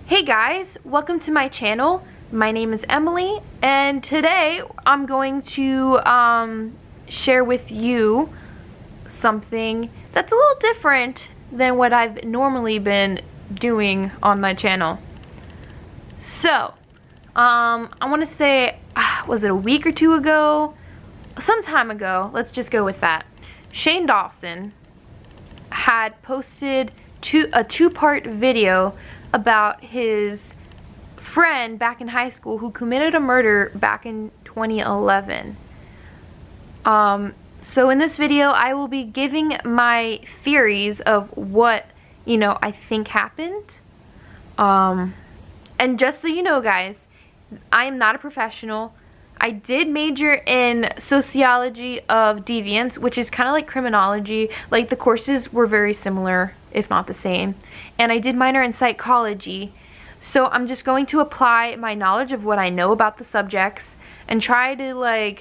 Hey guys, welcome to my channel. My name is Emily, and today I'm going to share with you something that's a little different than what I've normally been doing on my channel. So, I want to say, was it a week or two ago? Some time ago, let's just go with that. Shane Dawson had posted a two-part video about his friend back in high school who committed a murder back in 2011. So in this video, I will be giving my theories of what, I think happened. And just so you know, guys, I am not a professional. I did major in Sociology of Deviance, which is kind of like criminology. Like, the courses were very similar, if not the same. And I did minor in psychology. So I'm just going to apply my knowledge of what I know about the subjects and try to,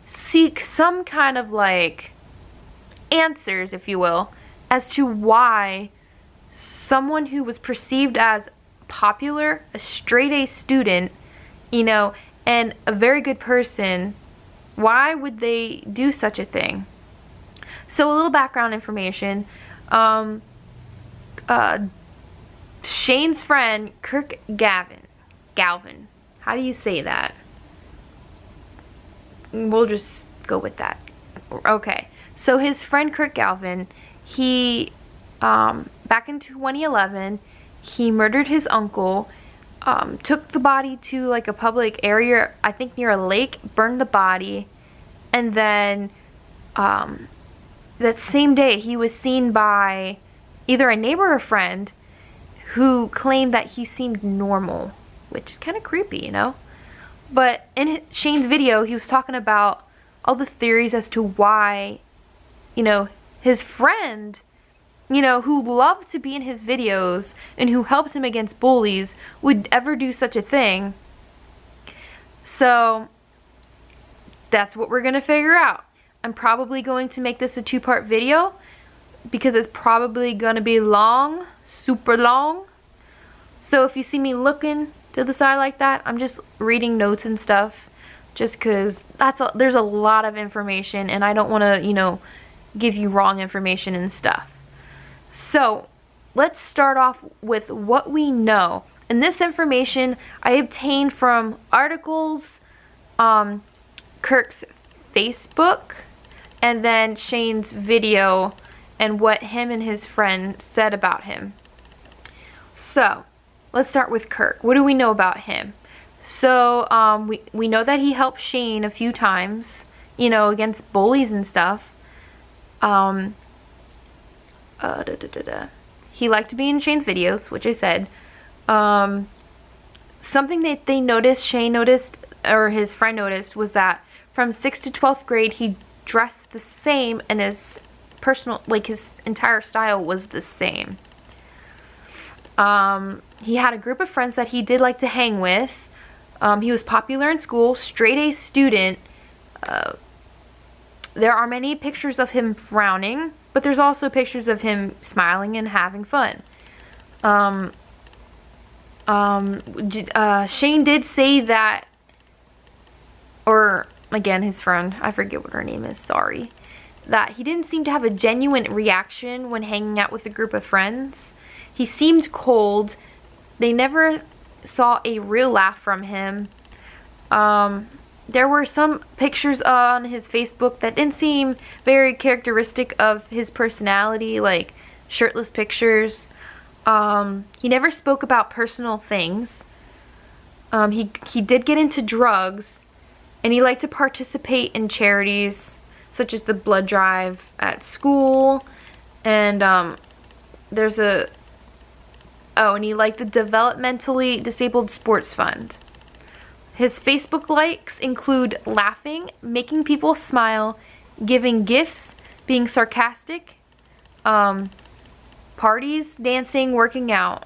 seek some kind of, answers, if you will, as to why someone who was perceived as popular, a straight-A student, and a very good person, why would they do such a thing? So a little background information. Shane's friend, Kirk Galvin. How do you say that? We'll just go with that. Okay. So his friend Kirk Galvin, he, back in 2011, he murdered his uncle, took the body to a public area, I think near a lake, burned the body, and then that same day he was seen by either a neighbor or a friend who claimed that he seemed normal, which is kind of creepy, But in Shane's video, he was talking about all the theories as to why, his friend, who loved to be in his videos and who helps him against bullies, would ever do such a thing. So that's what we're going to figure out. I'm probably going to make this a two-part video because it's probably going to be long, super long. So if you see me looking to the side like that, I'm just reading notes and stuff, just because there's a lot of information and I don't want to, give you wrong information and stuff. So let's start off with what we know. And this information I obtained from articles, Kirk's Facebook, and then Shane's video and what him and his friend said about him. So let's start with Kirk. What do we know about him? So we know that he helped Shane a few times, against bullies and stuff. He liked to be in Shane's videos, which I said. Something that Shane noticed, or his friend noticed, was that from 6th to 12th grade, he dressed the same, and his his entire style was the same. He had a group of friends that he did like to hang with. He was popular in school, straight-A student. There are many pictures of him frowning, but there's also pictures of him smiling and having fun. Shane did say that, or again, his friend, I forget what her name is, sorry, that he didn't seem to have a genuine reaction when hanging out with a group of friends. He seemed cold. They never saw a real laugh from him. There were some pictures on his Facebook that didn't seem very characteristic of his personality, like shirtless pictures. He never spoke about personal things. He did get into drugs, and he liked to participate in charities such as the blood drive at school, and and he liked the developmentally disabled sports fund. His Facebook likes include laughing, making people smile, giving gifts, being sarcastic, parties, dancing, working out.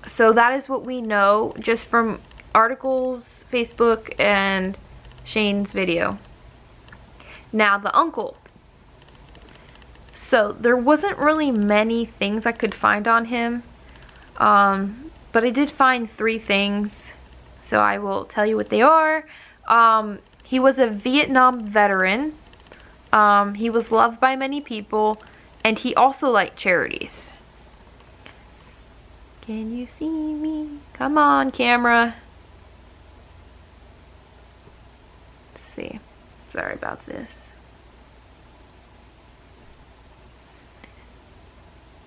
So that is what we know just from articles, Facebook, and Shane's video. Now the uncle. So there wasn't really many things I could find on him. But I did find 3 things, so I will tell you what they are. He was a Vietnam veteran. He was loved by many people, and he also liked charities. Can you see me? Come on, camera. Let's see. Sorry about this.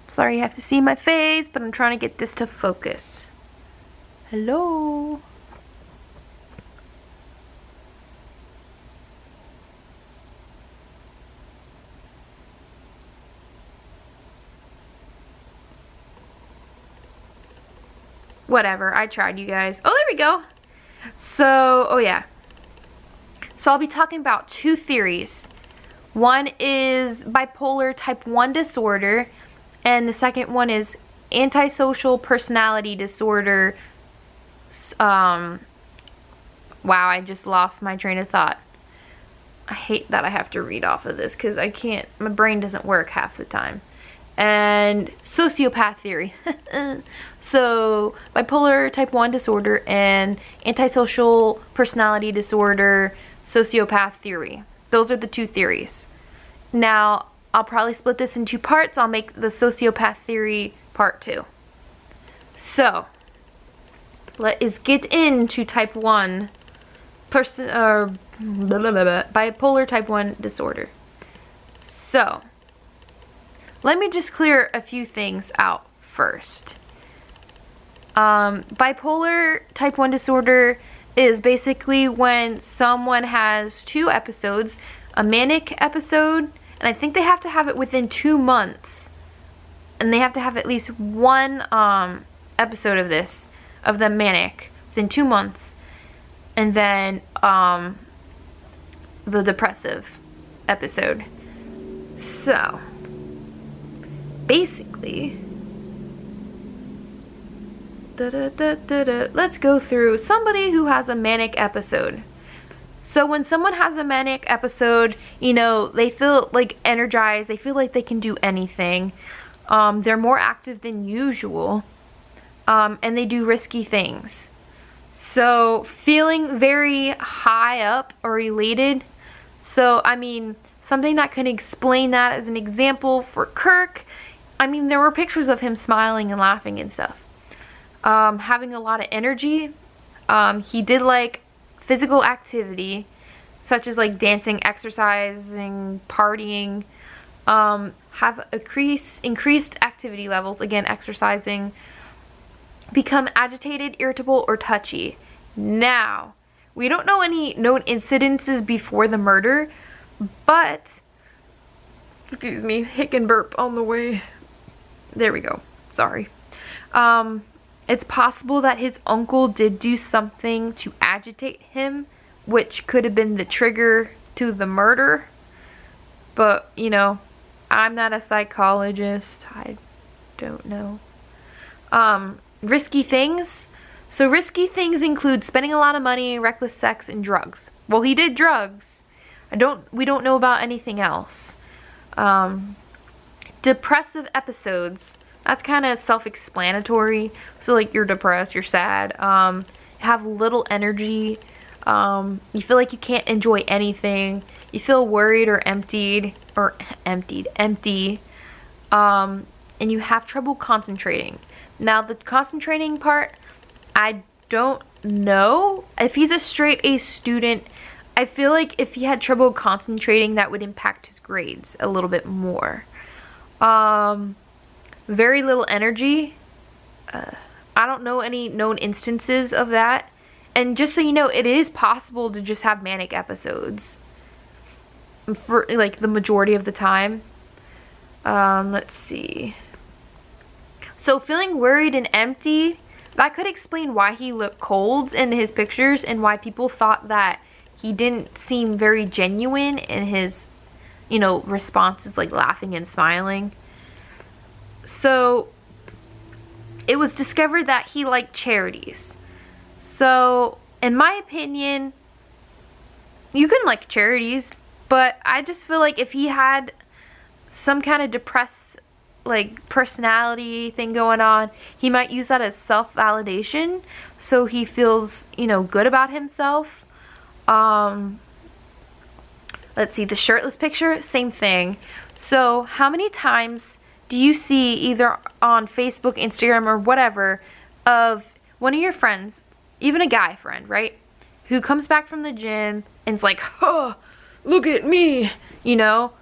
Sorry you have to see my face, but I'm trying to get this to focus. Hello? Whatever, I tried, you guys. Oh, there we go. So, oh yeah. So I'll be talking about 2 theories. One is bipolar type 1 disorder, and the second one is antisocial personality disorder. Wow, I just lost my train of thought. I hate that I have to read off of this because I can't, my brain doesn't work half the time. And sociopath theory. So bipolar type 1 disorder and antisocial personality disorder, sociopath theory. Those are the 2 theories. Now, I'll probably split this in 2 parts. I'll make the sociopath theory part 2. So, let's get into type 1 bipolar type 1 disorder. So, let me just clear a few things out first. Bipolar type 1 disorder is basically when someone has 2 episodes, a manic episode, and I think they have to have it within 2 months. And they have to have at least 1 episode of this, of the manic, within 2 months. And then the depressive episode. So, basically, let's go through somebody who has a manic episode. So when someone has a manic episode, you know, they feel like energized, they feel like they can do anything. They're more active than usual, and they do risky things. So feeling very high up or elated. So, I mean, something that can explain that as an example for Kirk, I mean, there were pictures of him smiling and laughing and stuff. Having a lot of energy. He did like physical activity, such as like dancing, exercising, partying. Have increased activity levels, again, exercising. Become agitated, irritable, or touchy. Now, we don't know any known incidences before the murder, but, excuse me, hic and burp on the way. There we go. Sorry. It's possible that his uncle did do something to agitate him, which could have been the trigger to the murder. But, you know, I'm not a psychologist. I don't know. Risky things. So risky things include spending a lot of money, reckless sex, and drugs. Well, he did drugs. We don't know about anything else. Depressive episodes. That's kind of self-explanatory. So, like, you're depressed, you're sad, have little energy, you feel like you can't enjoy anything, you feel worried or empty, and you have trouble concentrating. Now, the concentrating part, I don't know. If he's a straight A student, I feel like if he had trouble concentrating, that would impact his grades a little bit more. Very little energy. I don't know any known instances of that. And just so you know, it is possible to just have manic episodes for like the majority of the time. Let's see. So feeling worried and empty, that could explain why he looked cold in his pictures and why people thought that he didn't seem very genuine in his, you know, responses, like laughing and smiling. So, it was discovered that he liked charities. So, in my opinion, you can like charities, but I just feel like if he had some kind of like personality thing going on. He might use that as self-validation, so he feels, you know, good about himself. Let's see, the shirtless picture, same thing. So how many times do you see, either on Facebook, Instagram, or whatever, of one of your friends, even a guy friend, right, who comes back from the gym and is like, oh, look at me, you know?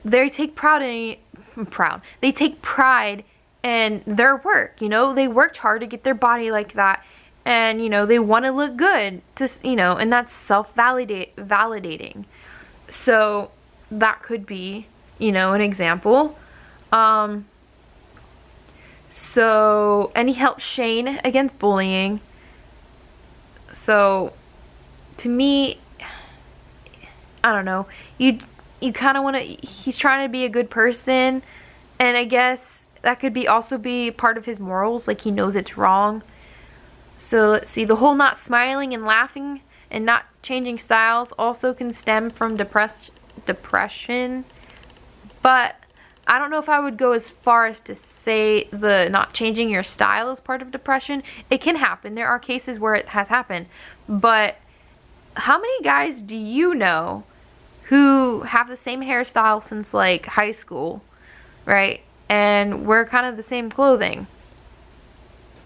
They take they take pride in their work, you know? They worked hard to get their body like that, and, you know, they want to look good, to, you know, and that's validating. So that could be, you know, an example. So, and he helped Shane against bullying. So, to me, I don't know, you kind of want to, he's trying to be a good person, and I guess that could be also be part of his morals, like he knows it's wrong. So let's see, the whole not smiling and laughing and not changing styles also can stem from depression, but I don't know if I would go as far as to say the not changing your style is part of depression. It can happen. There are cases where it has happened, but how many guys do you know who have the same hairstyle since like high school, right? And wear kind of the same clothing?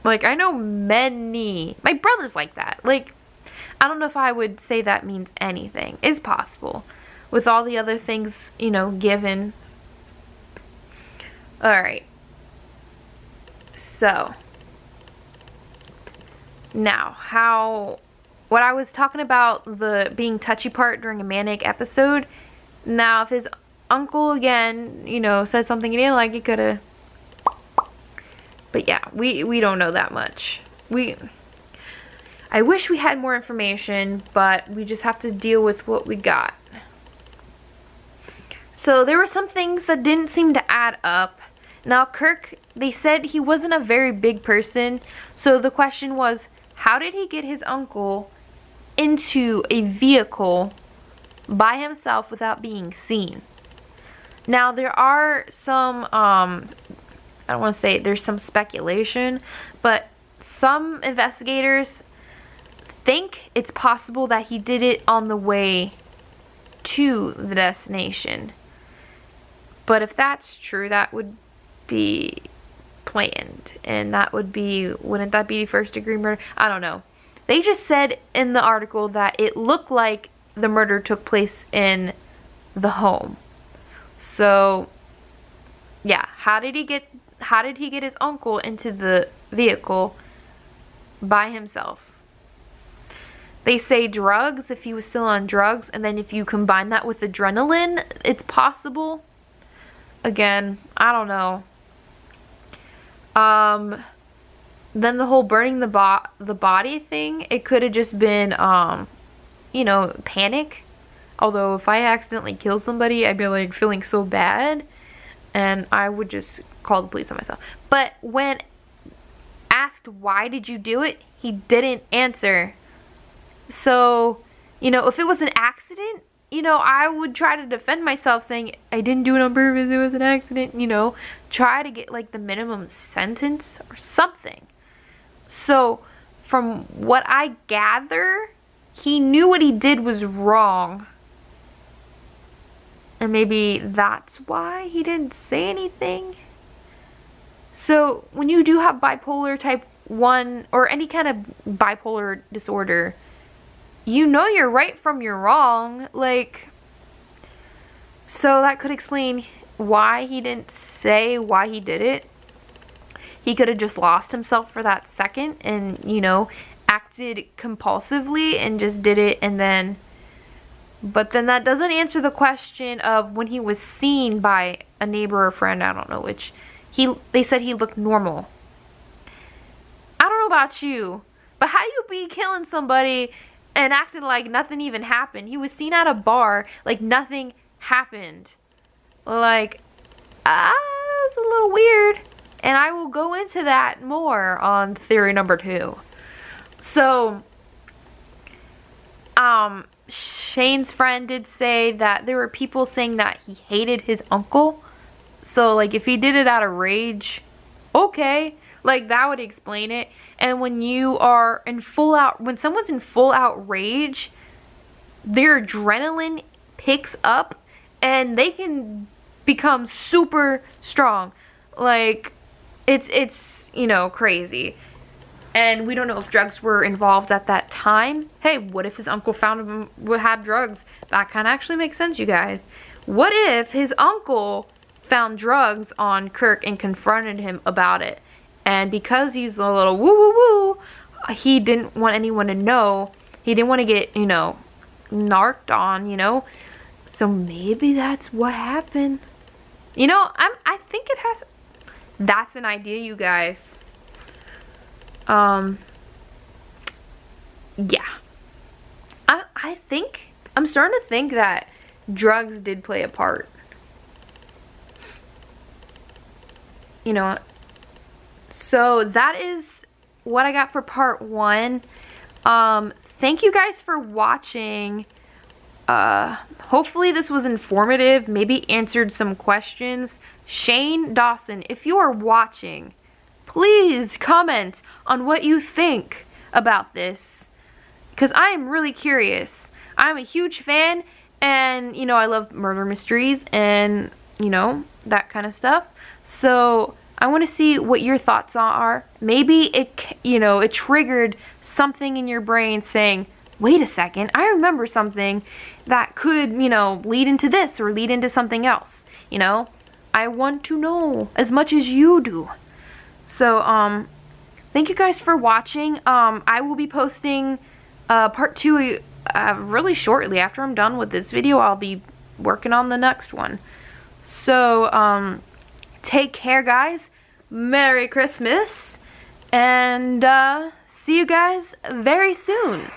Like, I know many. My brother's like that. Like, I don't know if I would say that means anything. It's possible with all the other things, you know, given. Alright. So, now, what I was talking about, the being touchy part during a manic episode, now if his uncle again, you know, said something he didn't like, he could have, but yeah, we don't know that much. I wish we had more information, but we just have to deal with what we got. So there were some things that didn't seem to add up. Now Kirk, they said he wasn't a very big person, so the question was, how did he get his uncle into a vehicle by himself without being seen? Now there are some, I don't want to say there's some speculation, but some investigators think it's possible that he did it on the way to the destination. But if that's true, that would be planned, and that would be, wouldn't that be first degree murder? I don't know. They just said in the article that it looked like the murder took place in the home. So yeah, how did he get his uncle into the vehicle by himself? They say drugs, if he was still on drugs, and then if you combine that with adrenaline, it's possible. Again, I don't know. Then the whole burning the body thing, it could have just been, you know, panic. Although if I accidentally kill somebody, I'd be like feeling so bad, and I would just call the police on myself. But when asked why did you do it, he didn't answer. So, you know, if it was an accident, you know, I would try to defend myself saying, I didn't do it on purpose, it was an accident, you know. Try to get, like, the minimum sentence or something. So, from what I gather, he knew what he did was wrong. And maybe that's why he didn't say anything. So, when you do have bipolar type 1, or any kind of bipolar disorder, you know you're right from your wrong. Like, so that could explain why he didn't say why he did it. He could have just lost himself for that second and, you know, acted compulsively and just did it, and then, but then that doesn't answer the question of when he was seen by a neighbor or friend, I don't know which, they said he looked normal. I don't know about you, but how you be killing somebody and acting like nothing even happened? He was seen at a bar like nothing happened. Like, it's a little weird. And I will go into that more on theory number 2. So, Shane's friend did say that there were people saying that he hated his uncle. So, like, if he did it out of rage, okay, like, that would explain it. And when you are in when someone's in full out rage, their adrenaline picks up and they can become super strong. Like, it's you know, crazy. And we don't know if drugs were involved at that time. Hey, what if his uncle found him had drugs? That kind of actually makes sense, you guys. What if his uncle found drugs on Kirk and confronted him about it? And because he's a little woo-woo-woo, he didn't want anyone to know. He didn't want to get, you know, narked on, you know. So maybe that's what happened. You know, I think it has... That's an idea, you guys. Yeah. I think... I'm starting to think that drugs did play a part. You know, so that is what I got for part 1. Thank you guys for watching. Hopefully this was informative, maybe answered some questions. Shane Dawson, if you are watching, please comment on what you think about this, because I am really curious. I'm a huge fan, and, you know, I love murder mysteries and, you know, that kind of stuff. So I want to see what your thoughts are. Maybe it, you know, it triggered something in your brain saying, wait a second, I remember something that could, you know, lead into this or lead into something else. You know, I want to know as much as you do. So, thank you guys for watching. I will be posting part 2 really shortly. After I'm done with this video, I'll be working on the next one. So, take care, guys. Merry Christmas. And see you guys very soon.